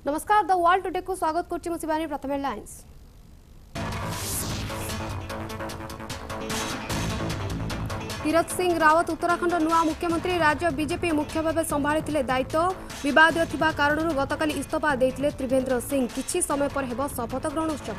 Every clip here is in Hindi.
नमस्कार द वर्ल्ड टुडे को स्वागत करछि मु शिवानी। प्रथम हेडलाइंस। तीरथ सिंह रावत उत्तराखंड नुआ मुख्यमंत्री राज्य बीजेपी मुख्य भाव संभाळिथिले दायित्व। विवाद थिबा कारणरू गतकाली इस्तीफा देइथिले त्रिवेंद्र सिंह। किछि समय पर हेबो शपथ ग्रहण उत्सव।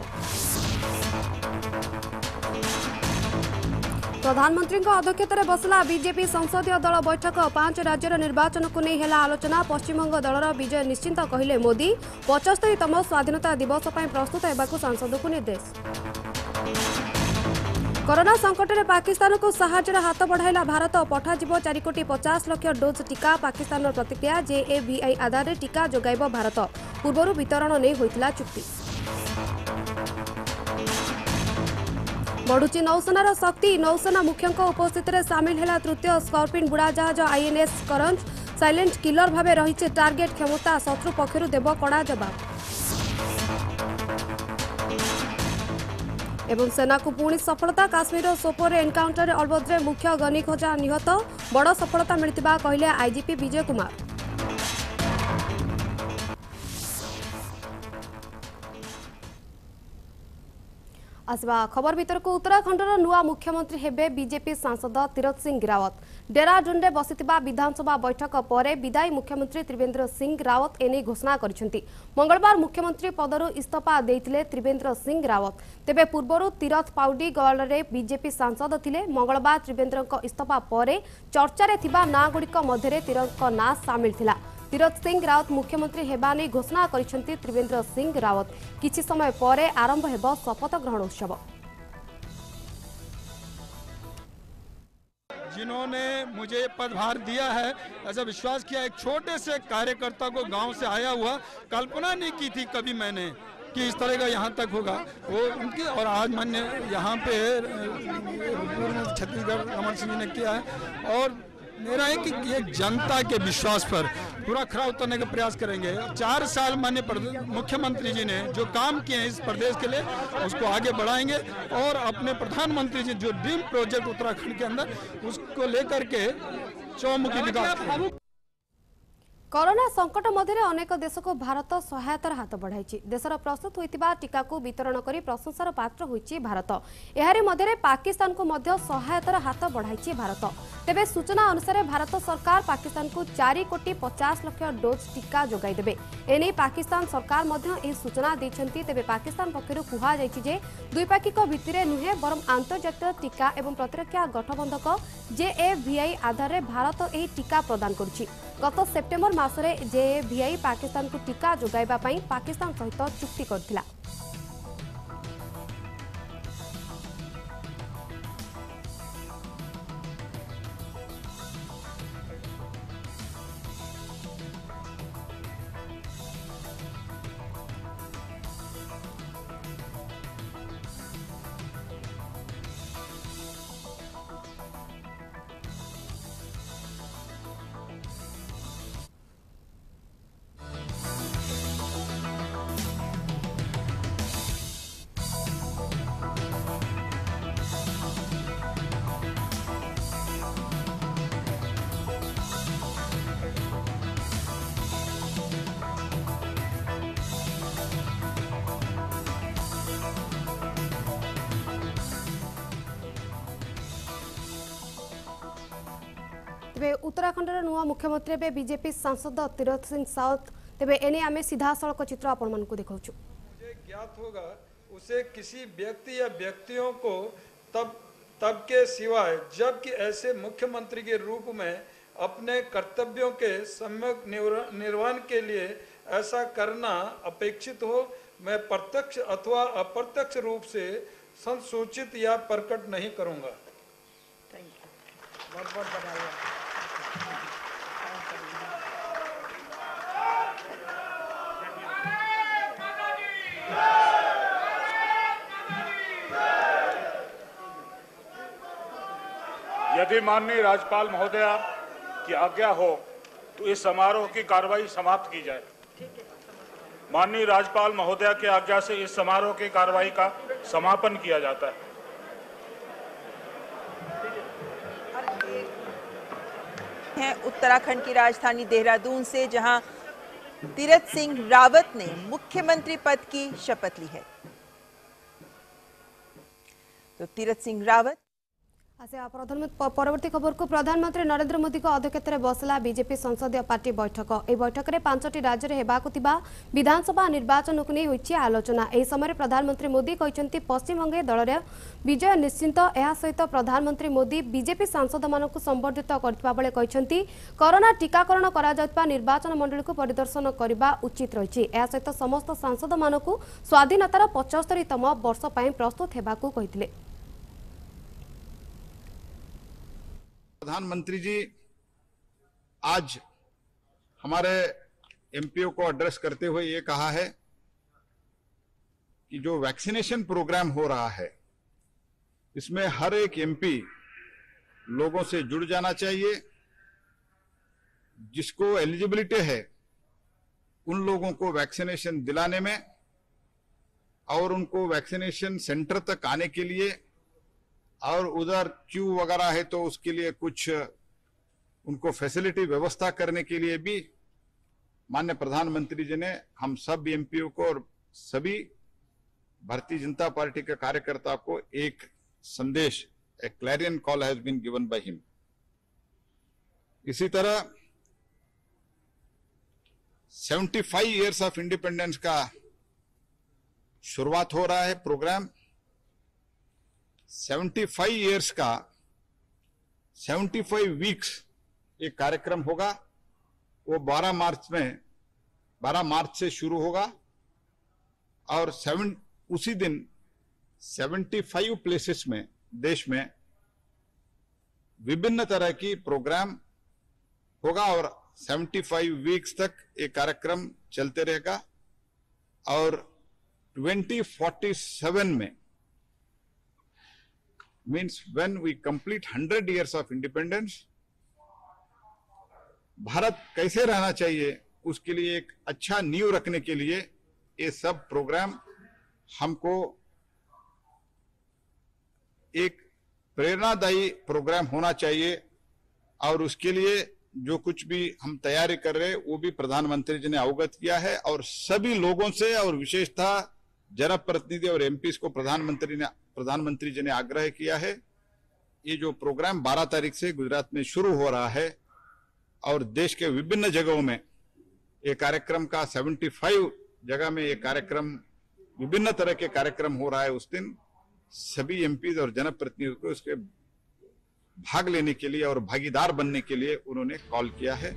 प्रधानमंत्री अध्यक्षतार बसला बीजेपी संसदीय दल बैठक। 5 राज्यर निर्वाचन को नहीं हेला आलोचना। पश्चिमबंग दलर विजय निश्चिंत कहिले मोदी। 75तम स्वाधीनता दिवस पर प्रस्तुत होगाकू सांसद को निर्देश। कोरोना संकट में पाकिस्तान को साहाय्यर हाथ बढ़ाइला भारत। पठाजिब 4 कोटी 50 लाख डोज टीका। पाकिस्तान प्रतिक्रिया JAVI आधार टीका जोगाइब भारत। पूर्व वितरण नहीं होइतिला चुक्ति। बढ़ुची नौसेनार शक्ति। नौसेना मुख्यों उपस्थित में सामिल है तृतीय स्कॉर्पिन बुड़ाजहाज INS करंज। साइलेंट किलर भाव रही टार्गेट क्षमता। शत्रु पक्षर देव कड़ा जवाब। एवं सेना को पुणी सफलता। काश्मीर सोपोर एनकाउंटर अलबद्रे मुख्य गनी खोजा निहत। बड़ सफलता मिलता कहले IGP विजय कुमार। आसवा खबर भीतर को उत्तराखंडर नुआ मुख्यमंत्री हेबे बीजेपी सांसद तीरथ सिंह रावत। डेराडून में बसिथिबा विधानसभा बैठक पर विदायी मुख्यमंत्री त्रिवेंद्र सिंह रावत एने घोषणा करिसेंती। मंगलवार मुख्यमंत्री पदरु इस्तीफा देइथिले त्रिवेंद्र सिंह रावत। तेबे पूर्वरु तीरथ पाउडी गवालरे बीजेपी सांसद थिले। मंगलवार त्रिवेंद्रक इस्तीफा पर चर्चा रे थिबा नाँ गुड़िक मध्यरे तीरथक नाँ सामिल थिला। तीरथ सिंह रावत मुख्यमंत्री हेबा नै घोषणा करिसेंती त्रिवेंद्र सिंह रावत। किछि समय पर आरंभ हेबो शपथ ग्रहण उत्सव। जिन्होंने मुझे पदभार दिया है, ऐसा विश्वास किया, एक छोटे से कार्यकर्ता को गांव से आया हुआ, कल्पना नहीं की थी कभी मैंने कि इस तरह का यहाँ तक होगा वो उनकी। और आज मैंने यहाँ पे छत्तीसगढ़ रमन सिंह जी ने किया है और मेरा है कि ये जनता के विश्वास पर पूरा खरा उतरने का प्रयास करेंगे। 4 साल माननीय मुख्यमंत्री जी ने जो काम किए हैं इस प्रदेश के लिए उसको आगे बढ़ाएंगे और अपने प्रधानमंत्री जी जो ड्रीम प्रोजेक्ट उत्तराखंड के अंदर उसको लेकर के चौमुखी विकास। कोरोना संकट मध्य अनेक देश को भारत सहायतार हाथ बढ़ाई। देशर प्रस्तुत होइतिबा टीका को वितरण करी प्रशंसार पात्र होइछि भारत। एहारी मध्य पाकिस्तान को मध्य सहायतार हाथ बढ़ाई भारत। तेबे सूचना अनुसार भारत सरकार पाकिस्तान को 4 कोटी 50 लाख डोज टीका जोगाई देबे। एने पाकिस्तान सरकार मध्य ए सूचना दैछंती। तेबे पाकिस्तान पक्षरु कुहा जायछि जे द्विपाक्षिक भित्तिरे नुहे बरम आंतर्जातीय टीका एवं प्रतिरक्षा गठबंधक JAVI आधार रे भारत ए टीका प्रदान करुछि। गत सेप्टेम्बर मासरे JAVI पाकिस्तान को टीका जोगाइबा पई पाकिस्तान सहित चुक्ति करथिला। तेबे उत्तराखंड नुआ मुख्यमंत्री एवं बीजेपी सांसद तीरथ सिंह रावत। तेबे एने आमे सीधा सड़क चित्र आपण मन को देखाउछु। मुझे ज्ञात होगा उसे किसी व्यक्ति या व्यक्तियों को तब के सिवाय जबकि ऐसे मुख्यमंत्री के रूप में अपने कर्तव्यों के सम्यक निर्वहन के लिए ऐसा करना अपेक्षित हो, मैं प्रत्यक्ष अथवा अप्रत्यक्ष रूप से संसूचित या प्रकट नहीं करूंगा। बहुत बहुत बधाई। यदि माननीय राज्यपाल महोदया की आज्ञा हो तो इस समारोह की कार्रवाई समाप्त की जाए। माननीय राज्यपाल महोदया की आज्ञा से इस समारोह की कार्रवाई का समापन किया जाता है। उत्तराखंड की राजधानी देहरादून से, जहां तीरथ सिंह रावत ने मुख्यमंत्री पद की शपथ ली है। तो तीरथ सिंह रावत परवर्ती खबर को प्रधानमंत्री नरेंद्र मोदी अध्यक्षतार बसला बीजेपी संसदीय पार्टी बैठक। यह बैठक में 5टी राज्य में विधानसभा निर्वाचन को नहीं आलोचना। यह समय प्रधानमंत्री मोदी कहते पश्चिमबंगे दल विजय निश्चित। यह सहित प्रधानमंत्री मोदी बीजेपी सांसद मानक संबर्धित करथिबा बेले कहते कोरोना टीकाकरण करा निर्वाचन मंडली को परिदर्शन करने उचित रही। यह सहित समस्त सांसद मानक स्वाधीनतार 75तम वर्ष पर प्रस्तुत होगाकू कहते। प्रधानमंत्री जी आज हमारे एमपीओ को एड्रेस करते हुए ये कहा है कि जो वैक्सीनेशन प्रोग्राम हो रहा है इसमें हर एक एमपी लोगों से जुड़ जाना चाहिए। जिसको एलिजिबिलिटी है उन लोगों को वैक्सीनेशन दिलाने में और उनको वैक्सीनेशन सेंटर तक आने के लिए और उधर क्यू वगैरह है तो उसके लिए कुछ उनको फैसिलिटी व्यवस्था करने के लिए भी माननीय प्रधानमंत्री जी ने हम सब एमपीओ को और सभी भारतीय जनता पार्टी के कार्यकर्ता को एक संदेश, a clarion call has been given by him. इसी तरह 75 इयर्स ऑफ इंडिपेंडेंस का शुरुआत हो रहा है प्रोग्राम। 75 इयर्स का 75 वीक्स एक कार्यक्रम होगा। वो 12 मार्च से शुरू होगा और उसी दिन 75 प्लेसेस में देश में विभिन्न तरह की प्रोग्राम होगा और 75 वीक्स तक एक कार्यक्रम चलते रहेगा। और 2047 में means when we complete 100 years of independence, Bharat कैसे रहना चाहिए उसके लिए एक अच्छा नींव रखने के लिए ये सब प्रोग्राम हमको एक प्रेरणादायी प्रोग्राम होना चाहिए। और उसके लिए जो कुछ भी हम तैयारी कर रहे हैं वो भी प्रधानमंत्री जी ने अवगत किया है और सभी लोगों से और विशेषतः जनप्रतिनिधि और एमपीज को प्रधानमंत्री जी ने आग्रह किया है। ये जो प्रोग्राम 12 तारीख से गुजरात में शुरू हो रहा है और देश के विभिन्न जगहों में ये कार्यक्रम का 75 जगह में ये कार्यक्रम विभिन्न तरह के कार्यक्रम हो रहा है। उस दिन सभी एमपीज और जनप्रतिनिधियों को इसके भाग लेने के लिए और भागीदार बनने के लिए उन्होंने कॉल किया है।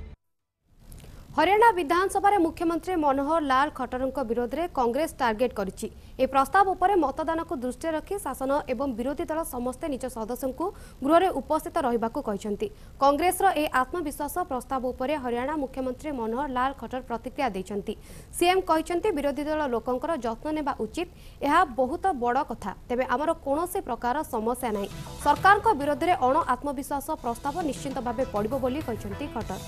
हरियाणा विधानसभा मुख्यमंत्री मनोहर लाल खट्टर विरोध में कांग्रेस टार्गेट करिछि। ए प्रस्ताव उपरे मतदान को दृष्टि रखी शासन एवं विरोधी दल समस्ते निज सदस्यों को गृह में उपस्थित रहिबाकू कहिसेंति। कांग्रेसर ए आत्मविश्वास प्रस्ताव उपरे हरियाणा मुख्यमंत्री मनोहर लाल खट्टर प्रतिक्रिया दैछंती। सीएम कहिसेंति विरोधी दल लोकंकर जत्न नेबा उचित। यह बहुत बड़ कथा। तेबे आमर कोनोसी प्रकार समस्या नाही। सरकार को विरोध में अण आत्मविश्वास प्रस्ताव निश्चित भावे पड़िबो बोली कहिसेंति खट्टर।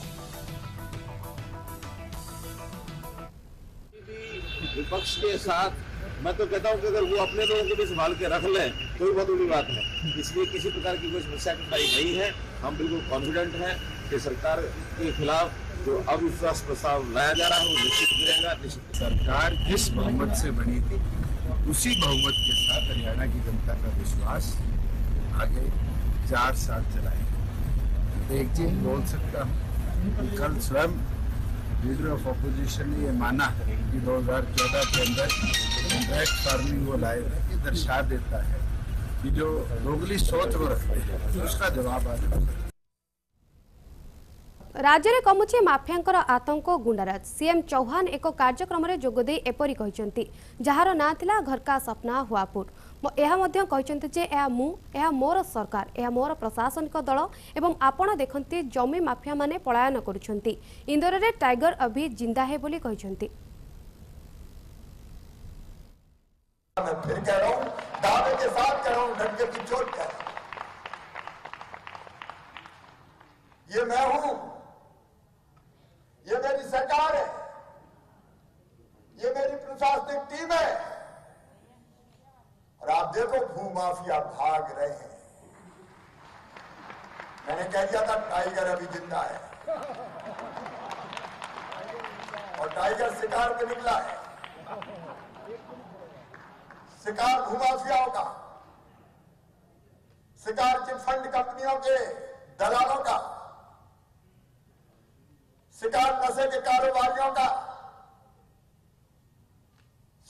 विपक्ष के साथ मैं तो कहता हूं कि अगर वो अपने लोगों को भी संभाल के रख लें तो भी बहुत बड़ी बात है। इसलिए किसी प्रकार की कोई समस्या नहीं है। हम बिल्कुल कॉन्फिडेंट हैं कि सरकार के खिलाफ जो अविश्वास प्रस्ताव लाया जा रहा है वो निश्चित गिरेगा। सरकार जिस बहुमत से बनी थी उसी बहुमत के साथ हरियाणा की जनता का विश्वास आगे 4 साल चलाएगा। एक चीज बोल सकता हूँ, कल स्वयं लीडर ऑफ अपोजिशन ने ये माना कि 2014 के अंदर कॉन्ट्रैक्ट फार्मिंग वो लाए थे। ये दर्शा देता है कि जो दोगली सोच वो रखते हैं उसका जवाब आ जाता है। राज्य में कमुची माफियांकर आतंक गुंडाराज। सीएम चौहान एक कार्यक्रम में जोगदे एपरी कहते जार ना थिला घर का सपना हुआपुर। यह मोर सरकार, यह मोर प्रशासनिक दल एवं आपण देखते जमी माफिया माने पलायन करुछंती। इंदौर रे टाइगर अभी जिंदा है बोली कहते। फिर कह रहा हूं, दावे के साथ कह रहा हूं, डट के पिछोड़ कह रहा हूं, ये मैं हूं, ये मेरी सरकार है, ये मेरी प्रशासनिक टीम है। और आप देखो भूमाफिया भाग रहे हैं। मैंने कह दिया था टाइगर अभी जिंदा है और टाइगर शिकार पे निकला है। शिकार भूमाफियाओं का, शिकार चिटफंड कंपनियों के दलालों का, शिकार नशे के कारोबारियों का,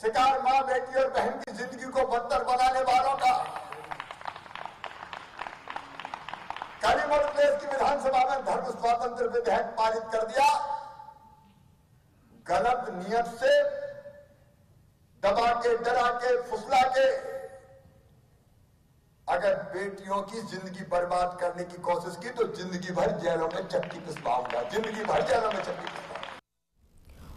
शिकार मां बेटी और बहन की जिंदगी को बदतर बनाने वालों का। कल उत्तर प्रदेश की विधानसभा में धर्म स्वातंत्र विधेयक पारित कर दिया। गलत नियत से दबा के, डरा के, फुसला के अगर बेटियों की जिंदगी बर्बाद करने की कोशिश की तो जिंदगी भर जेलों में चक्की पिसवाऊंगा, जिंदगी भर जेलों में चक्की पिसवाऊंगा।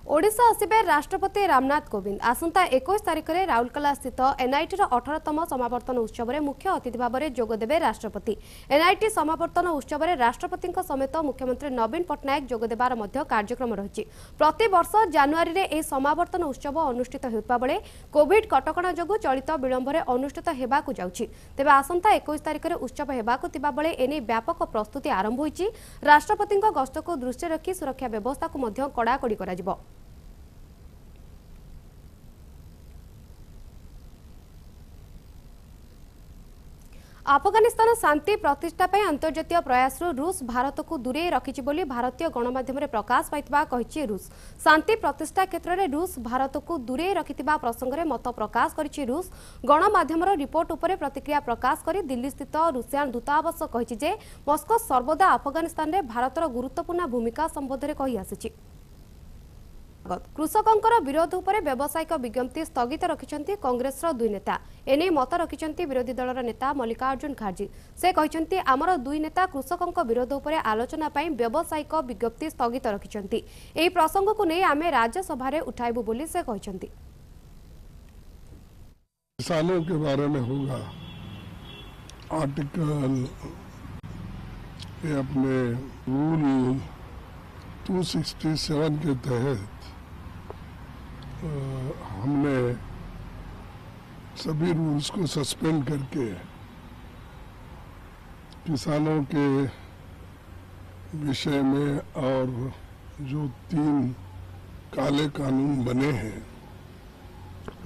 ओडिशा आसिबे राष्ट्रपति रामनाथ कोविंद आसंता 21 तारिख में राउरकेला स्थित एनआईटी 18तम समावर्तन उत्सव में मुख्य अतिथि भाव में जोगदेवे राष्ट्रपति। एनआईटी समावर्तन उत्सव में राष्ट्रपति समेत मुख्यमंत्री नवीन पट्टनायक जोगदेवार मध्य कार्यक्रम रही। प्रति वर्ष जानुआरी में यह समावर्तन उत्सव अनुष्ठित होता बेले कोविड कटकणा जोगु चलित विलंब में अनुष्ठित होगाकू जाउछि। तेबे आसंता 21 तारिख में उत्सव होगाकू थिबा बेले एने व्यापक प्रस्तुति आरंभ होइछि। राष्ट्रपति गस्त को दृष्टि रखी सुरक्षा व्यवस्था को मध्य कड़ाकड़ी कराजिबो। आफगानिस्तान शांति प्रतिष्ठा पर अंतर्जातीय प्रयास रूस भारत को दूरे रखिछि बोली भारतीय गणमाध्यम में प्रकाश पाइथिबा कहिछि रूस। शांति प्रतिष्ठा क्षेत्र में रूस भारत को दूरे रखिथिबा प्रसंग में मत प्रकाश करिछि रूस। गणमाध्यम रिपोर्ट उपरे प्रतिक्रिया प्रकाश करी दिल्ली स्थित रूसियान दूतावास कहिछि जे मस्को सर्वदा आफगानिस्तान में भारतर गुरुत्वपूर्ण भूमिका संबंध में कहि आसिछि। कृषकों विरोध उपर व्यावसायिक विज्ञप्ति स्थगित रखिछंती कांग्रेस दुई नेता। एने मत रखिछंती विरोधी दलर नेता मल्लिकार्जुन खड़गे। से कहिछंती आमर दुई नेता कृषकों विरोध उपर आलोचना पई व्यावसायिक विज्ञप्ति स्थगित रखिछंती। एही प्रसंग को नहीं आमे राज्यसभा रे उठाइबु बोली से कहिछंती। किसानों के बारे में होगा आर्टिकल ये अपने रूल 267 के तहत हमने सभी रूल्स को सस्पेंड करके किसानों के विषय में और जो 3 काले कानून बने हैं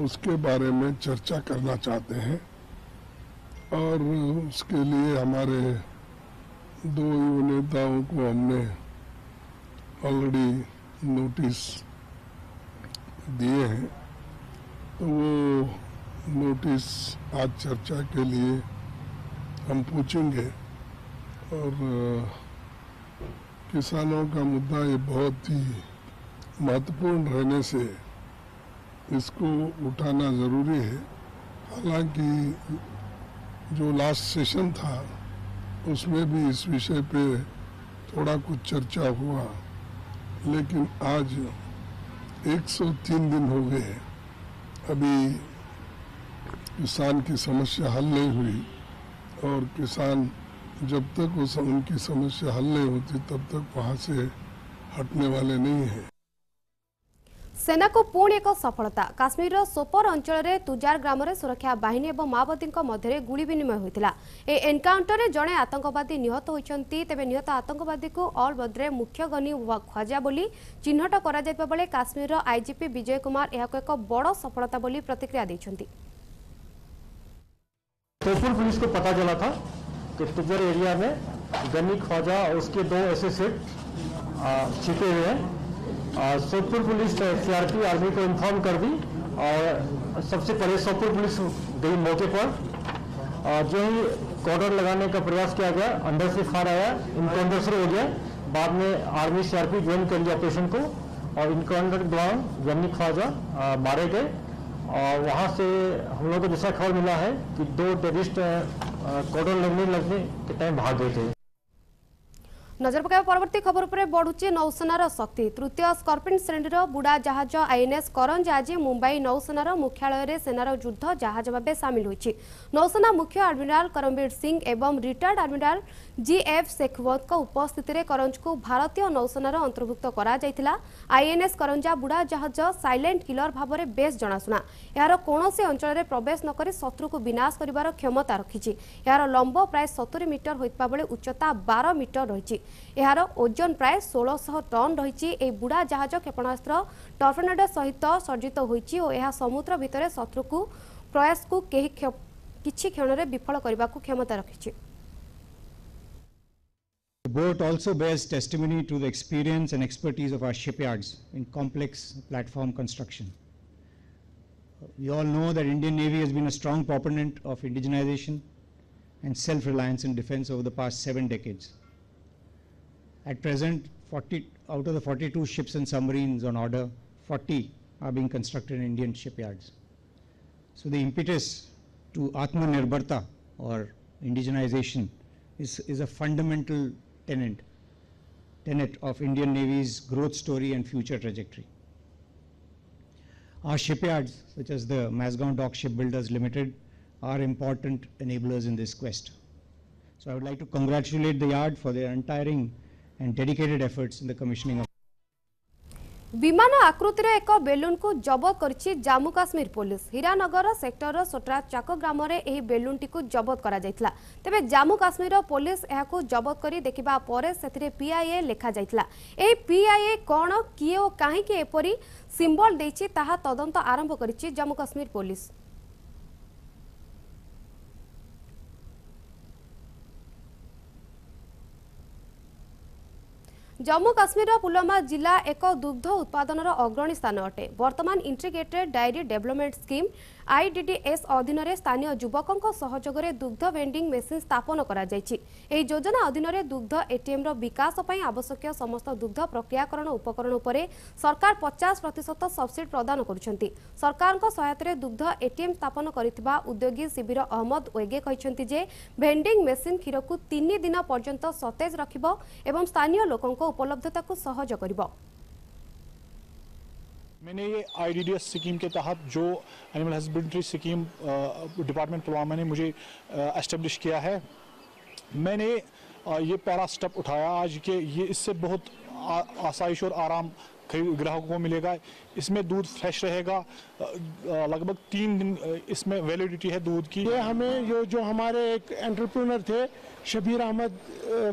उसके बारे में चर्चा करना चाहते हैं और उसके लिए हमारे 2 युवा नेताओं को हमने ऑलरेडी नोटिस दिए हैं। तो वो नोटिस आज चर्चा के लिए हम पूछेंगे और किसानों का मुद्दा ये बहुत ही महत्वपूर्ण रहने से इसको उठाना ज़रूरी है। हालांकि जो लास्ट सेशन था उसमें भी इस विषय पे थोड़ा कुछ चर्चा हुआ, लेकिन आज 103 दिन हो गए अभी किसान की समस्या हल नहीं हुई और किसान जब तक उनकी समस्या हल नहीं होती तब तक वहां से हटने वाले नहीं हैं। सेना को पुणी एक सफलता। काश्मीर सोपोर अंचल में तुजार ग्राम में सुरक्षा बाहिनी और माओवादी मध्य गुली विनिमय होता। ए एनकाउंटर में जड़े आतंकवादी निहत होती। तेज निहत आतंकवादी को ऑल बद्रे मुख्य गनी ख्वाजा बोली चिन्हट करा बेले काश्मीर आईजीपी विजय कुमार यह एक बड़ सफलता बोली प्रतिक्रिया देछंती। सोपोर पुलिस को पता चला था कि तुजार एरिया में गनी ख्वाजा और उसके 2 एसोसिएट छिपे हुए हैं। सोपोर पुलिस सीआरपी आर्मी को इन्फॉर्म कर दी और सबसे पहले सोपोर पुलिस गई मौके पर। जो ही कॉर्डर लगाने का प्रयास किया गया, अंदर से फायर आया, इनकाउंटर शुरू हो गया। बाद में आर्मी सीआरपी ज्वाइन कर लिया ऑपरेशन को और इनकाउंटर के दौरान गनी ख्वाजा मारे गए। और वहाँ से हम लोग को जैसा खबर मिला है कि 2 टेररिस्ट कॉर्डर लगने के टाइम भाग गए थे। नजर पकाइबा परवर्ती खबर पर बढ़ुची नौसेनार शक्ति। तृतीय स्कॉर्पिन श्रेणीर बुड़ा जहाज आईएनएस करंज आज मुंबई नौसेनार मुख्यालय में सेनार युद्ध जहाज भाव सामिल होइछि। नौसेना मुख्य एडमिराल करमबीर सिंह एवं रिटायर्ड एडमिराल जीएफ शेखावत उपस्थिति में करंज को भारतीय नौसेनार अंतर्भुक्त करा जायतिला। आईएनएस करंजा बुड़ा जहाज साइलेंट किलर भाव में बेस जनाशुना। यार कौनसी अंचल में प्रवेश न करी शत्रु को विनाश करिवार क्षमता रखिछि। यार लंब प्राय 70 मीटर होइतबा बेले उच्चता 12 मीटर रहिछि। यार ओजन प्राय 1600 टन रही। बुढ़ा जहाज क्षेपणास्त्र टर्पेडो सहित सज्जित होइछि और यह समुद्र भितर शत्रु को प्रयास को किछि क्षण में विफल करने को क्षमता रखिछि। The boat also bears testimony to the experience and expertise of our shipyards in complex platform construction. We all know that Indian Navy has been a strong proponent of indigenization and self-reliance in defense over the past 7 decades. At present, 40 out of the 42 ships and submarines on order, 40 are being constructed in Indian shipyards. So the impetus to Atmanirbharta or indigenization is a fundamental tenet of Indian Navy's growth story and future trajectory. Our shipyards, such as the Mazagon Dock Shipbuilders Limited, are important enablers in this quest. So I would like to congratulate the yard for their untiring and dedicated efforts in the commissioning of विमान आकृतिर एक बेलून को जबत करिछि जम्मू काश्मीर पुलिस। हीरानगर सेक्टर सोट्रा चाक ग्राम रे एही बेलून टी को जबत करा जायतला। तेबे जम्मू काश्मीर पुलिस एहाको जबत करी देखिबा परे सेथिरे पीआईए लेखा जायतला। एही पीआईए कोन किए ओ काहे के एपरी सिंबल देछि ताहा तदंत आरंभ करिछि जम्मू काश्मीर पुलिस। जम्मू काश्मीर पुलवामा जिला एक दुग्ध उत्पादन अग्रणी स्थान अटे। वर्तमान इंटीग्रेटेड डायरी डेवलपमेंट स्कीम आईडीडीएस अधीन रे स्थानीय युवकों सहयोग में दुग्ध वेंडिंग मेसीन स्थापन करा जायछि। एही योजना अधीन रे दुग्ध एटीएम रो विकास पई आवश्यक समस्त दुग्ध प्रक्रियाकरण उपकरण उपरे सरकार 50% सब्सिडी प्रदान करुछंती। सरकार को सहायता रे दुग्ध एटीएम स्थापन करितबा उद्योगी शिविर अहमद वेगे कहिसंती जे वेंडिंग मेसीन क्षीर को 3 दिन पर्यंत सतेज रखिबो एवं स्थानीय लोकों को उपलब्धता को सहज करिबो। मैंने ये आईडीडीएस स्कीम के तहत जो animal husbandry scheme department Pulwama ने मुझे एस्टेब्लिश किया है, मैंने ये पहला स्टेप उठाया आज के। ये इससे बहुत आसाइश और आराम ग्राहकों को मिलेगा। इसमें दूध फ्रेश रहेगा, लगभग 3 दिन इसमें वैलिडिटी है दूध की। ये हमें जो हमारे एक एंटरप्रेन्योर थे शबीर अहमद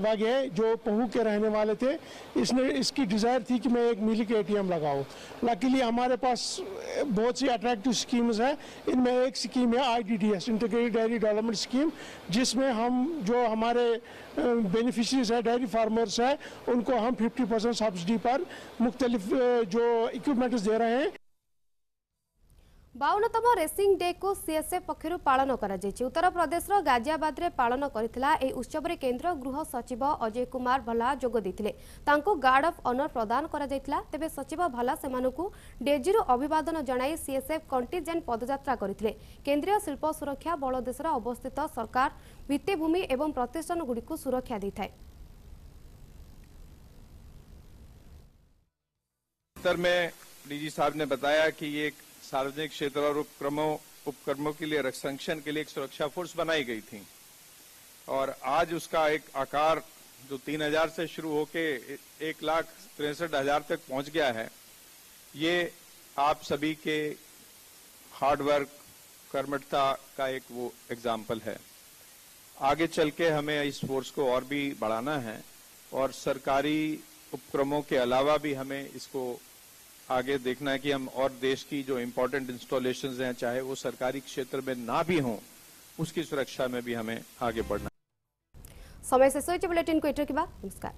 वागे जो पहू के रहने वाले थे, इसकी डिज़ायर थी कि मैं एक मिल्क एटीएम लगाऊं। लकीली हमारे पास बहुत सी अट्रैक्टिव स्कीम्स हैं। इनमें एक स्कीम है आईडीडीएस इंटीग्रेटेड डायरी डेवलपमेंट स्कीम, जिसमें हम जो हमारे बेनिफिशरीज है डेयरी फार्मर्स है उनको हम 50% सब्सिडी पर मुख्तलिफ जो इक्विपमेंट्स दे रहे हैं। 52तम रेसिंग डे को सीएसएफ पक्षर पालन करा जायछि। उत्तर प्रदेश रो गाजियाबाद रे पालन करथिला ए उत्सव रे केंद्र गृह सचिव अजय कुमार भल्ला जोग दैथिले। तांको गार्ड ऑफ ऑनर प्रदान करा जायथिला। तेबे सचिव भल्ला सेमानकु डेजीरो अभिवादन जणाई सीएसएफ कंटिजेंट पदयात्रा करथिले। केंद्रीय शिल्प सुरक्षा बल देशर अवस्थित सरकार भित्तिभूमि एवं प्रतिष्ठान गुडी को सुरक्षा दैथाय। उत्तर में डीजी साहब ने बताया कि ये सार्वजनिक क्षेत्र और उपक्रमों के लिए रक्षांशन के लिए एक सुरक्षा फोर्स बनाई गई थी और आज उसका एक आकार जो 3000 से शुरू होके 1,63,000 तक पहुंच गया है। ये आप सभी के हार्ड वर्क कर्मठता का एक वो एग्जाम्पल है। आगे चल के हमें इस फोर्स को और भी बढ़ाना है और सरकारी उपक्रमों के अलावा भी हमें इसको आगे देखना है कि हम और देश की जो इम्पोर्टेंट इंस्टॉलेशंस हैं चाहे वो सरकारी क्षेत्र में ना भी हों, उसकी सुरक्षा में भी हमें आगे बढ़ना है। समय से बुलेटिन को इटर के बाद नमस्कार।